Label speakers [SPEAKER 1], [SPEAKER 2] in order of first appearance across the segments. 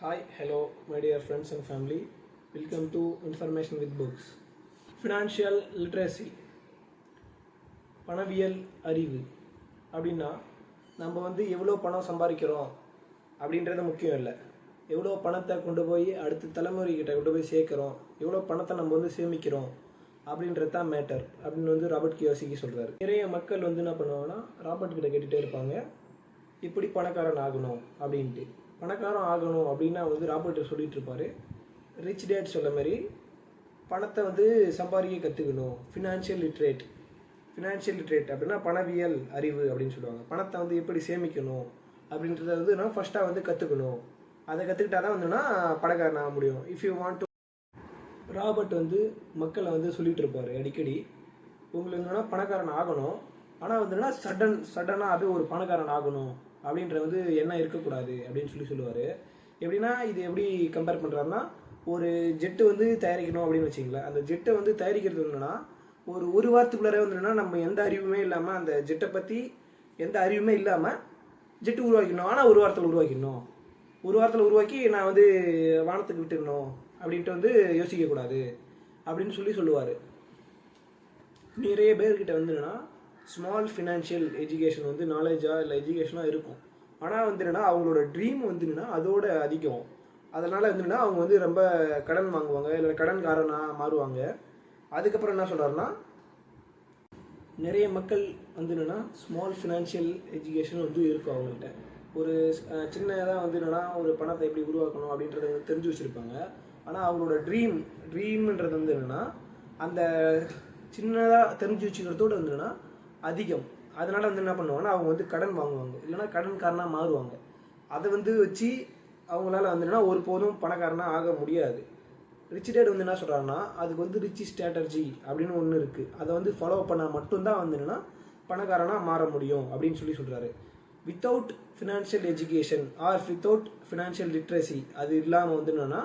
[SPEAKER 1] Hi, hello, my dear friends and family. Welcome to Information with Books. Financial literacy. பணவியல் அறிவு அப்படின்னா நம்ம எவ்வளோ பணம் சம்பாதிக்கிறோம் அப்படின்றது முக்கியம் இல்லை. எவ்வளோ பணத்தை கொண்டு போய் அடுத்த தலைமுறைகிட்ட கொண்டு போய் சேர்க்குறோம், எவ்வளோ பணத்தை நம்ம சேமிக்கிறோம் அப்படின்றது தான் மேட்டர் அப்படின்னு ராபர்ட் கியோசாகி சொல்கிறாரு. நிறைய மக்கள் என்ன பண்ணுவாங்கன்னா ராபர்ட் கிட்ட கேட்டுகிட்டே இருப்பாங்க, இப்படி பணக்காரன் ஆகணும் அப்படின்ட்டு. பணக்காரன் ஆகணும் அப்படின்னா ராபர்ட் சொல்லிட்டு இருப்பாரு, ரிச் டேட் சொல்ல மாதிரி பணத்தை சம்பாதிக்க கற்றுக்கணும். ஃபினான்ஷியல் லிட்ரேட் அப்படின்னா பணவியல் அறிவு அப்படின்னு சொல்லுவாங்க. பணத்தை எப்படி சேமிக்கணும் அப்படின்றத நான் ஃபர்ஸ்ட்டாக கற்றுக்கணும். அதை கற்றுக்கிட்டா தான் பணக்காரன் ஆக முடியும். If you want to. Robert மக்களை சொல்லிட்டு இருப்பார் அடிக்கடி, உங்களுக்கு பணக்காரன் ஆகணும், ஆனால் சடனாக அப்படியே ஒரு பணக்காரன் ஆகணும் அப்படின்ற எண்ணம் இருக்கக்கூடாது அப்படின்னு சொல்லுவார். எப்படின்னா இது எப்படி கம்பேர் பண்ணுறாருன்னா, ஒரு தயாரிக்கணும் அப்படின்னு வச்சிங்களேன். அந்த ஜெட்டை தயாரிக்கிறது ஒரு வாரத்துக்குள்ளாரே நம்ம எந்த அறிவுமே இல்லாமல், அந்த ஜெட்டை பற்றி எந்த அறிவுமே இல்லாமல் ஜெட்டு உருவாக்கிடணும். ஆனால் ஒரு வாரத்தில் உருவாக்கி நான் வானத்துக்கு விட்டுடணும் அப்படின்ட்டு யோசிக்கக்கூடாது அப்படின்னு சொல்லுவார். நிறைய பேர்கிட்ட ஸ்மால் ஃபினான்ஷியல் எஜுகேஷன் நாலேஜாக இல்லை எஜுகேஷனாக இருக்கும். ஆனால் அவங்களோட ட்ரீம் அதோட அதிகம். அதனால் அவங்க ரொம்ப கடன் வாங்குவாங்க, இல்லை கடன்காரனாக மாறுவாங்க. அதுக்கப்புறம் என்ன சொல்கிறாருன்னா, நிறைய மக்கள் ஸ்மால் ஃபினான்ஷியல் எஜுகேஷன் இருக்கும் அவங்கள்ட்ட. ஒரு சின்னதாக ஒரு பணத்தை எப்படி உருவாக்கணும் அப்படின்றத தெரிஞ்சு வச்சுருப்பாங்க. ஆனால் அவங்களோட ட்ரீம்ன்றது அந்த சின்னதாக தெரிஞ்சு வச்சுக்கிறதோடு அதிகம். அதனால் என்ன பண்ணுவாங்கன்னா அவங்க கடன் வாங்குவாங்க, இல்லைன்னா கடன்காரனாக மாறுவாங்க. அதை வச்சு அவங்களால ஒருபோதும் பணக்காரனாக ஆக முடியாது. ரிச் டேட் என்ன சொல்கிறாருன்னா, அதுக்கு ரிச் ஸ்ட்ராட்டஜி அப்படின்னு ஒன்று இருக்குது. அதை ஃபாலோ பண்ணால் மட்டும்தான் பணக்காரனாக மாற முடியும் அப்படின்னு சொல்கிறாரு. Without financial education or without financial literacy, அது இல்லாமல்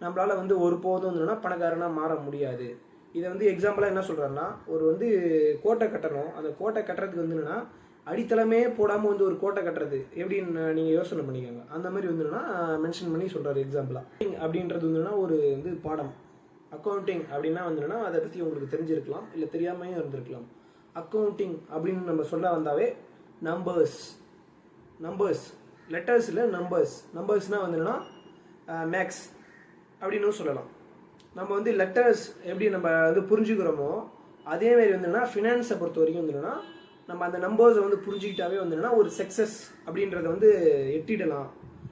[SPEAKER 1] நம்மளால் ஒருபோதும் பணக்காரனாக மாற முடியாது. இதை எக்ஸாம்பிளாக என்ன சொல்கிறாருன்னா, ஒரு கோட்டை கட்டணும். அந்த கோட்டை கட்டுறதுக்கு அடித்தளமே போடாமல் ஒரு கோட்டை கட்டுறது எப்படின்னு நீங்கள் யோசனை பண்ணிக்கோங்க. அந்த மாதிரி மென்ஷன் பண்ணி சொல்கிறாரு எக்ஸாம்பிளாக. அப்படின்றது ஒரு பாடம். அக்கௌண்டிங் அப்படின்னா அதை பற்றி உங்களுக்கு தெரிஞ்சிருக்கலாம், இல்லை தெரியாமையும் இருந்திருக்கலாம். அக்கௌண்டிங் அப்படின்னு நம்ம சொல்ல வந்தாவே நம்பர்ஸ் லெட்டர்ஸ் இல்லை நம்பர்ஸ்னால் மேக்ஸ் அப்படின்னு சொல்லலாம். நம்ம லெட்டர்ஸ் எப்படி நம்ம புரிஞ்சுக்கிறோமோ அதேமாரி ஃபினான்ஸை பொறுத்த வரைக்கும் நம்ம அந்த நம்பர்ஸை புரிஞ்சுக்கிட்டாவே ஒரு சக்ஸஸ் அப்படின்றத எட்டிடலாம்,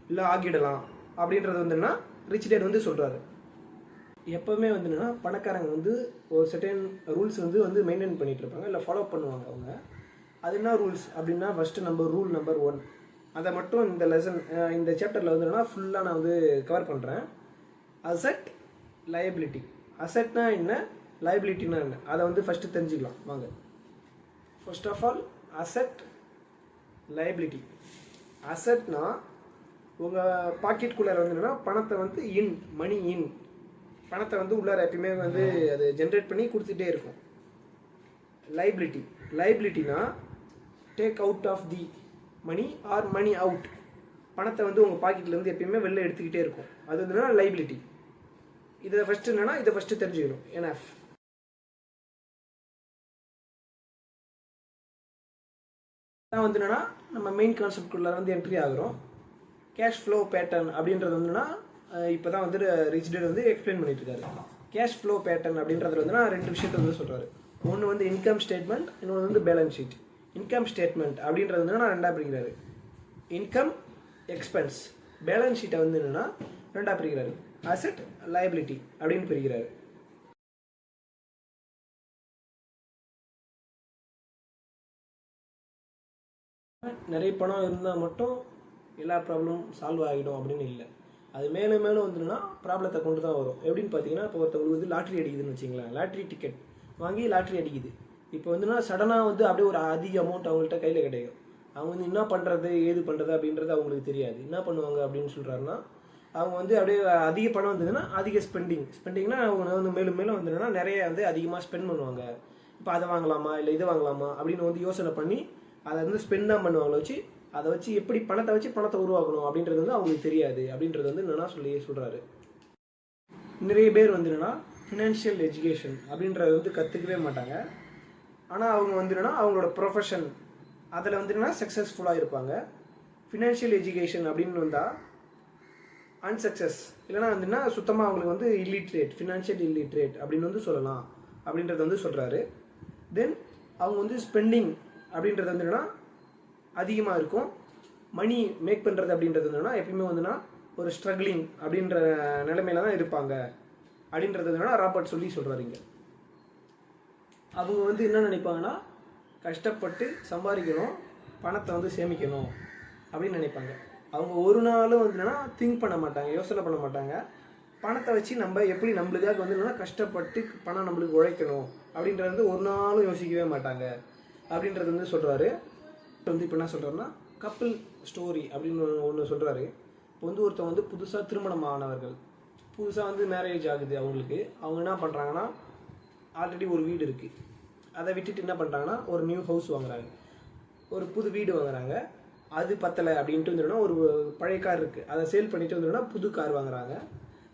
[SPEAKER 1] இல்லை ஆகிடலாம் அப்படின்றது ரிச் டேட் சொல்கிறாரு. எப்போவுமே பணக்காரங்க ஒரு சர்டன் ரூல்ஸ் மெயின்டைன் பண்ணிகிட்டு இருப்பாங்க, இல்லை ஃபாலோ பண்ணுவாங்க அவங்க. அது என்ன ரூல்ஸ் அப்படின்னா, ஃபஸ்ட்டு ரூல் நம்பர் 1, அதை மட்டும் இந்த லெசன் இந்த சாப்டரில் ஃபுல்லாக நான் கவர் பண்ணுறேன். Asset liability. அசெட்னா என்ன, லைபிலிட்டினா என்ன, அதை ஃபஸ்ட்டு தெரிஞ்சுக்கலாம் வாங்க. First of all asset liability. அசெட்னா உங்கள் பாக்கெட்டுக்குள்ளார பணத்தை மணி பணத்தை உள்ளார எப்பயுமே அது ஜென்ரேட் பண்ணி கொடுத்துட்டே இருக்கும். லைபிலிட்டினா take out of the money or money out. பணத்தை உங்கள் பாக்கெட்லேருந்து எப்பயுமே வெளில எடுத்துக்கிட்டே இருக்கும். அது லைபிலிட்டி. இதை ஃபஸ்ட்டு தெரிஞ்சுக்கணும். ஏன்னா தான் நம்ம மெயின் கான்செப்டுக்குள்ள என்ட்ரி ஆகிறோம். கேஷ் ஃப்ளோ பேட்டர்ன் அப்படின்றது இப்போ தான் ரிச் டேட் எக்ஸ்பிளைன் பண்ணிட்டு இருக்காரு. கேஷ் ஃப்ளோ பேட்டர்ன் அப்படின்றதுல 2 விஷயத்தை சொல்கிறாரு. ஒன்று இன்கம் ஸ்டேட்மெண்ட், இன்னொன்று பேலன்ஸ் ஷீட். இன்கம் ஸ்டேட்மெண்ட் அப்படின்றது 2ஆக பிரிக்கிறாரு. Income expense. பேலன்ஸ் ஷீட்டை என்னன்னா 2ஆக பிரிக்கிறாரு. அசெட் லைபிலிட்டி அப்படின்னு பிரிக்கிறாரு. நிறைய பணம் இருந்தால் மட்டும் எல்லா ப்ராப்ளமும் சால்வ் ஆகிடும் அப்படின்னு இல்லை. அது மேலும் ப்ராப்ளத்தை கொண்டு தான் வரும். எப்படின்னு பார்த்தீங்கன்னா, இப்போ ஒருத்தவங்களுக்கு லாட்ரி அடிக்குதுன்னு வச்சிங்களேன். லாட்ரி டிக்கெட் வாங்கி லாட்ரி அடிக்குது. இப்போ சடனாக அப்படியே ஒரு அதிக அமௌண்ட் அவங்கள்ட்ட கையில் கிடைக்கும். அவங்க என்ன பண்ணுறது ஏது பண்ணுறது அப்படின்றது அவங்களுக்கு தெரியாது. என்ன பண்ணுவாங்க அப்படின்னு சொல்கிறாருன்னா, அவங்க அப்படியே அதிக பணம் வந்ததுன்னா அதிக ஸ்பெண்டிங்னா அவங்க மேலும் நிறைய அதிகமாக ஸ்பெண்ட் பண்ணுவாங்க. இப்போ அதை வாங்கலாமா இல்லை இதை வாங்கலாமா அப்படின்னு யோசனை பண்ணி அதை ஸ்பெண்ட் தான் பண்ணுவாங்களே வச்சு அதை வச்சு எப்படி பணத்தை உருவாக்கணும் அப்படின்றது வந்து அவங்களுக்கு தெரியாது அப்படின்றது வந்து என்னன்னா சொல்கிறாரு. நிறைய பேர் வந்து என்னன்னா ஃபினான்ஷியல் எஜுகேஷன் அப்படின்றத வந்து கற்றுக்கவே மாட்டாங்க. ஆனால் அவங்க வந்து என்னன்னா அவங்களோட ப்ரொஃபஷன் அதில் வந்து என்னன்னா சக்ஸஸ்ஃபுல்லாக இருப்பாங்க. ஃபினான்ஷியல் எஜுகேஷன் அப்படின்னு வந்தால் அன்சக்ஸஸ் இல்லைனா வந்துன்னா சுத்தமாக அவங்களுக்கு வந்து இல்லிட்ரேட், ஃபினான்ஷியல் இல்லிட்ரேட் அப்படின்னு வந்து சொல்லலாம் அப்படின்றத வந்து சொல்கிறாரு. தென் அவங்க வந்து ஸ்பெண்டிங் அப்படின்றது வந்து என்னன்னா அதிகமாக இருக்கும். மணி மேக் பண்ணுறது அப்படின்றது என்னன்னா எப்பயுமே வந்துன்னா ஒரு ஸ்ட்ரகிளிங் அப்படின்ற நிலைமையில தான் இருப்பாங்க அப்படின்றது என்னன்னா ராபர்ட் சொல்கிறாரு. இங்கே அவங்க வந்து என்ன நினைப்பாங்கன்னா கஷ்டப்பட்டு சம்பாதிக்கணும், பணத்தை வந்து சேமிக்கணும் அப்படின்னு நினைப்பாங்க. அவங்க ஒரு நாளும் வந்து என்னன்னா திங்க் பண்ண மாட்டாங்க, யோசனை பண்ண மாட்டாங்க. பணத்தை வச்சு நம்ம எப்படி நம்மளுக்காக வந்து என்னன்னா கஷ்டப்பட்டு பணம் நம்மளுக்கு உழைக்கணும் அப்படின்றது வந்து ஒரு நாளும் யோசிக்கவே மாட்டாங்க அப்படின்றது வந்து சொல்கிறாரு. வந்து இப்போ என்ன சொல்கிறாருன்னா கப்பிள் ஸ்டோரி அப்படின்னு ஒன்று சொல்கிறாரு. இப்போ வந்து ஒருத்தவங்க வந்து புதுசாக திருமணம் ஆனவர்கள், புதுசாக வந்து மேரேஜ் ஆகுது அவங்களுக்கு. அவங்க என்ன பண்ணுறாங்கன்னா ஆல்ரெடி ஒரு வீடு இருக்குது, அதை விட்டுட்டு என்ன பண்ணுறாங்கன்னா ஒரு நியூ ஹவுஸ் வாங்குறாங்க, ஒரு புது வீடு வாங்குறாங்க. அது பத்தலை அப்படின்ட்டு வந்துடுனா ஒரு பழைய கார் இருக்குது, அதை சேல் பண்ணிட்டு வந்துடுனா புது கார் வாங்குறாங்க.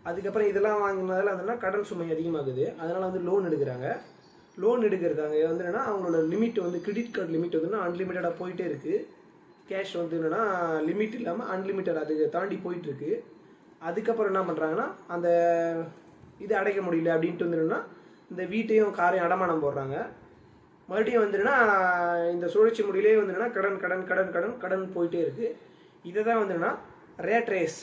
[SPEAKER 1] அதுக்கப்புறம் இதெல்லாம் வாங்கினதால வந்துன்னா கடன் சுமை அதிகமாகுது, அதனால் வந்து லோன் எடுக்கிறாங்க. லோன் எடுக்கிறதாங்க வந்து என்னென்னா அவங்களோட லிமிட் வந்து கிரெடிட் கார்டு லிமிட் வந்துன்னா அன்லிமிட்டடாக போயிட்டே இருக்குது. கேஷ் வந்து என்னென்னா லிமிட் இல்லாமல் அன்லிமிட்டட் அதுக்கு தாண்டி போயிட்டுருக்கு. அதுக்கப்புறம் என்ன பண்ணுறாங்கன்னா அந்த இது அடைக்க முடியல அப்படின்ட்டு வந்துடுன்னா இந்த வீட்டையும் காரையும் அடமானம் போடுறாங்க. மறுபடியும் வந்துடுன்னா இந்த சுழற்சி முடியிலே வந்துடுன்னா கடன் கடன் கடன் கடன் கடன் போயிட்டே இருக்குது. இதை தான் வந்துடுன்னா ரேட் ரேஸ்,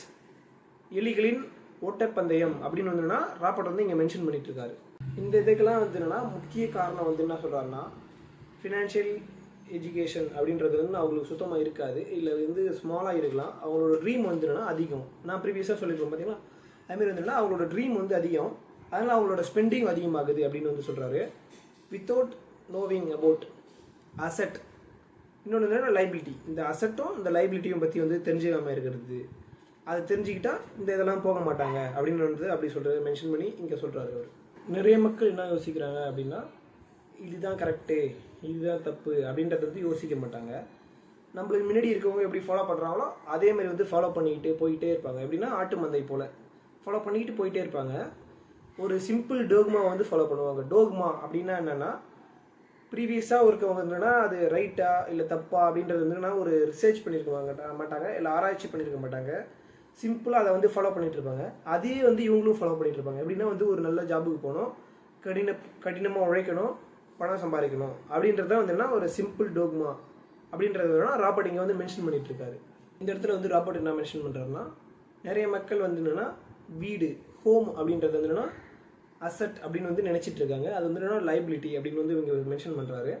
[SPEAKER 1] எலிகளின் ஓட்டப்பந்தயம் அப்படின்னு வந்துன்னா ராபர்ட் வந்து இங்கே மென்ஷன் பண்ணிட்டு இருக்காரு. இந்த இதுக்கெல்லாம் வந்து என்னன்னா முக்கிய காரணம் வந்து என்ன சொல்கிறாருன்னா ஃபினான்ஷியல் எஜுகேஷன் அப்படின்றது வந்து அவங்களுக்கு சுத்தமாக இருக்காது, இல்லை வந்து ஸ்மாலாக இருக்கலாம். அவங்களோட ட்ரீம் வந்துன்னா அதிகம். நான் ப்ரீவியஸாக சொல்லியிருக்கேன் பார்த்தீங்கன்னா அதுமாரி வந்துன்னா அவங்களோட ட்ரீம் வந்து அதிகம், அதனால் அவங்களோட ஸ்பெண்டிங் அதிகமாகுது அப்படின்னு வந்து சொல்கிறாரு. வித்தவுட் நோவிங் அபவுட் அசெட், இன்னொன்று என்னென்னா லைபிலிட்டி. இந்த அசெட்டும் இந்த லைபிலிட்டியும் பற்றி வந்து தெரிஞ்சுக்காமல் இருக்கிறது, அதை தெரிஞ்சுக்கிட்டா இந்த இதெல்லாம் போக மாட்டாங்க அப்படின்னு வந்து அப்படி சொல்கிறது மென்ஷன் பண்ணி இங்கே சொல்கிறாரு அவர். நிறைய மக்கள் என்ன யோசிக்கிறாங்க அப்படின்னா இதுதான் கரெக்டு, இதுதான் தப்பு அப்படின்றத வந்து யோசிக்க மாட்டாங்க. நம்மளுக்கு முன்னாடி இருக்கவங்க எப்படி ஃபாலோ பண்ணுறாங்களோ அதேமாதிரி வந்து ஃபாலோ பண்ணிக்கிட்டு போயிட்டே இருப்பாங்க. எப்படின்னா ஆட்டு மந்தை போல் ஃபாலோ பண்ணிக்கிட்டு போயிட்டே இருப்பாங்க. ஒரு சிம்பிள் டோக்மா வந்து ஃபாலோ பண்ணுவாங்க. டோக்மா அப்படின்னா என்னென்னா ப்ரீவியஸாக இருக்கவங்க என்னென்னா அது ரைட்டா இல்லை தப்பா அப்படின்றது வந்துன்னா ஒரு ரிசர்ச் பண்ணியிருக்க மாட்டாங்க, இல்லை ஆராய்ச்சி பண்ணியிருக்க மாட்டாங்க. சிம்பிளாக அதை வந்து ஃபாலோ பண்ணிகிட்டு இருப்பாங்க. அதே வந்து இவங்களும் ஃபாலோ பண்ணிகிட்டு இருப்பாங்க. எப்படின்னா வந்து ஒரு நல்ல ஜாபுக்கு போகணும், கடினமாக உழைக்கணும், பணம் சம்பாதிக்கணும் அப்படின்றத வந்துன்னா ஒரு சிம்பிள் டோக்மா அப்படின்றது ராபர்ட் இங்கே வந்து மென்ஷன் பண்ணிட்டு இருக்காரு. இந்த இடத்துல வந்து ராபர்ட் என்ன மென்ஷன் பண்ணுறாருன்னா நிறைய மக்கள் வந்து என்னென்னா வீடு ஹோம் அப்படின்றது வந்து என்னென்னா அசெட் அப்படின்னு வந்து நினச்சிட்டு இருக்காங்க. அது வந்து என்னென்னா லைபிலிட்டி அப்படின்னு வந்து இவங்க மென்ஷன் பண்ணுறாரு.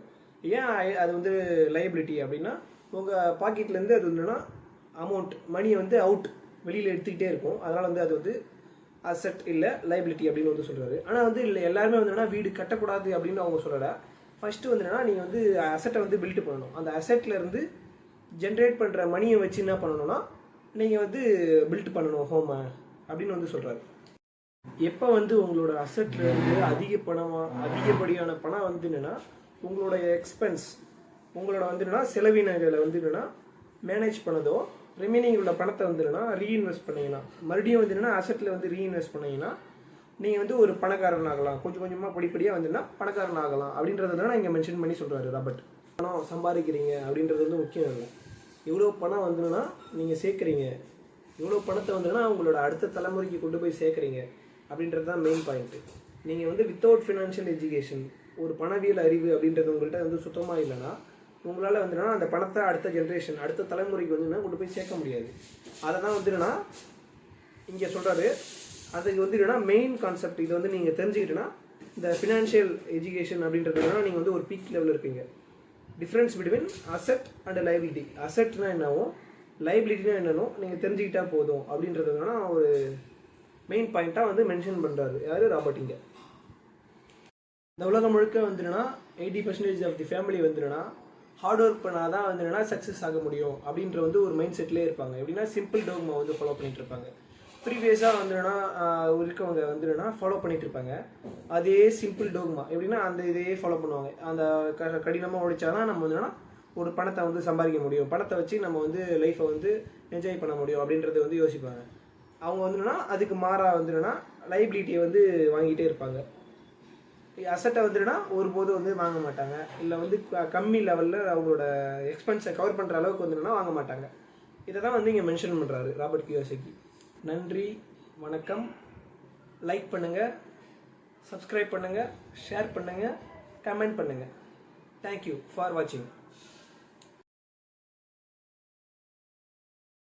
[SPEAKER 1] ஏன் அது வந்து லைபிலிட்டி அப்படின்னா உங்கள் பாக்கெட்லேருந்து அது வந்துன்னா அமௌண்ட் மணியை வந்து அவுட் வெளியில் எடுத்துக்கிட்டே இருக்கும், அதனால் வந்து அது வந்து அசெட் இல்லை லைபிலிட்டி அப்படின்னு வந்து சொல்கிறாரு. ஆனால் வந்து இல்லை எல்லாருமே வந்து என்னன்னா வீடு கட்டக்கூடாது அப்படின்னு அவங்க சொல்லலை. ஃபஸ்ட்டு வந்து என்னென்னா நீங்கள் வந்து அசெட்டை வந்து பில்ட் பண்ணணும். அந்த அசெட்லேருந்து ஜென்ரேட் பண்ணுற மணியை வச்சு என்ன பண்ணணும்னா நீங்கள் வந்து பில்ட் பண்ணணும் ஹோமை அப்படின்னு வந்து சொல்கிறாரு. எப்போ வந்து உங்களோட அசெட்லேருந்து அதிகப்படியான பணம் வந்து என்னென்னா உங்களோட எக்ஸ்பென்ஸ், உங்களோட வந்து என்னென்னா செலவினங்களை வந்து என்னென்னா மேனேஜ் பண்ணதோ ரிமைனிங் உள்ள பணத்தை வந்து என்னென்னா ரீஇன்வெஸ்ட் பண்ணிங்கன்னா மறுபடியும் வந்து என்னென்னா அசெட்டில் வந்து ரீஇன்வெஸ்ட் பண்ணிங்கன்னா நீங்கள் வந்து ஒரு பணக்காரன் ஆகலாம், கொஞ்சம் கொஞ்சமாக படிப்படியாக வந்துன்னா பணக்காரன் ஆகலாம் அப்படின்றத தான் இங்கே மென்ஷன் பண்ணி சொல்கிறாரு ராபர்ட். பணம் சம்பாதிக்கிறீங்க அப்படின்றது வந்து முக்கியம் இல்லை, எவ்வளோ பணம் வந்துன்னா நீங்கள் சேர்க்குறீங்க, எவ்வளோ பணத்தை வந்துன்னா உங்களோட அடுத்த தலைமுறைக்கு கொண்டு போய் சேர்க்குறீங்க அப்படின்றது தான் மெயின் பாயிண்ட்டு. நீங்கள் வந்து வித்தவுட் ஃபினான்ஷியல் எஜுகேஷன், ஒரு பணவியல் அறிவு அப்படின்றது உங்கள்கிட்ட வந்து சுத்தமாக இல்லைன்னா உங்களால் வந்துன்னா அந்த பணத்தை அடுத்த ஜென்ரேஷன் அடுத்த தலைமுறைக்கு வந்துன்னா கொண்டு போய் சேர்க்க முடியாது. அதை தான் வந்துன்னா இங்கே சொல்கிறாரு. அதுக்கு வந்து என்னன்னா மெயின் கான்செப்ட் இதை வந்து நீங்கள் தெரிஞ்சுக்கிட்டோன்னா இந்த ஃபினான்ஷியல் எஜுகேஷன் அப்படின்றதுனா நீங்கள் வந்து ஒரு பீக் லெவலில் இருப்பீங்க. Difference between asset and liability, அசெட்னா என்னவோ லைபிலிட்டினா என்னன்னோ நீங்கள் தெரிஞ்சுக்கிட்டா போதும் அப்படின்றதுனா ஒரு மெயின் பாயிண்ட்டாக வந்து மென்ஷன் பண்ணுறாரு யார் ராபர்ட். இங்கே இந்த உலகம் முழுக்க வந்துன்னா 80% ஆஃப் தி ஃபேமிலி வந்துன்னா ஹார்ட் ஒர்க் பண்ணால் தான் வந்து என்னென்னா சக்ஸஸ் ஆக முடியும் அப்படின்ற வந்து ஒரு மைண்ட் செட்லேயே இருப்பாங்க. எப்படின்னா சிம்பிள் டோக்மா வந்து ஃபாலோ பண்ணிகிட்டு இருப்பாங்க. ப்ரீவியஸாக வந்துன்னா இருக்கவங்க வந்துன்னா ஃபாலோ பண்ணிகிட்டு இருப்பாங்க அதே சிம்பிள் டோக்மா. எப்படின்னா அந்த இதையே ஃபாலோ பண்ணுவாங்க. அந்த கடினமாக உழைச்சாதான் நம்ம வந்துன்னா ஒரு பணத்தை வந்து சம்பாதிக்க முடியும், பணத்தை வச்சு நம்ம வந்து லைஃப்பை வந்து என்ஜாய் பண்ண முடியும் அப்படின்றத வந்து யோசிப்பாங்க. அவங்க வந்துன்னா அதுக்கு மாறாக வந்துன்னா லைபிலிட்டியை வந்து வாங்கிட்டே இருப்பாங்க. அசட்டை வந்துன்னா ஒருபோதும் வந்து வாங்க மாட்டாங்க, இல்லை வந்து கம்மி லெவலில் அவங்களோட எக்ஸ்பென்ஸை கவர் பண்ணுற அளவுக்கு வந்துன்னா வாங்க மாட்டாங்க. இதை தான் வந்து இங்கே மென்ஷன் பண்ணுறாரு ராபர்ட் கியோசகி. நன்றி, வணக்கம். லைக் பண்ணுங்கள், சப்ஸ்கிரைப் பண்ணுங்கள், ஷேர் பண்ணுங்கள், கமெண்ட் பண்ணுங்கள். தேங்க்யூ ஃபார் வாட்சிங்.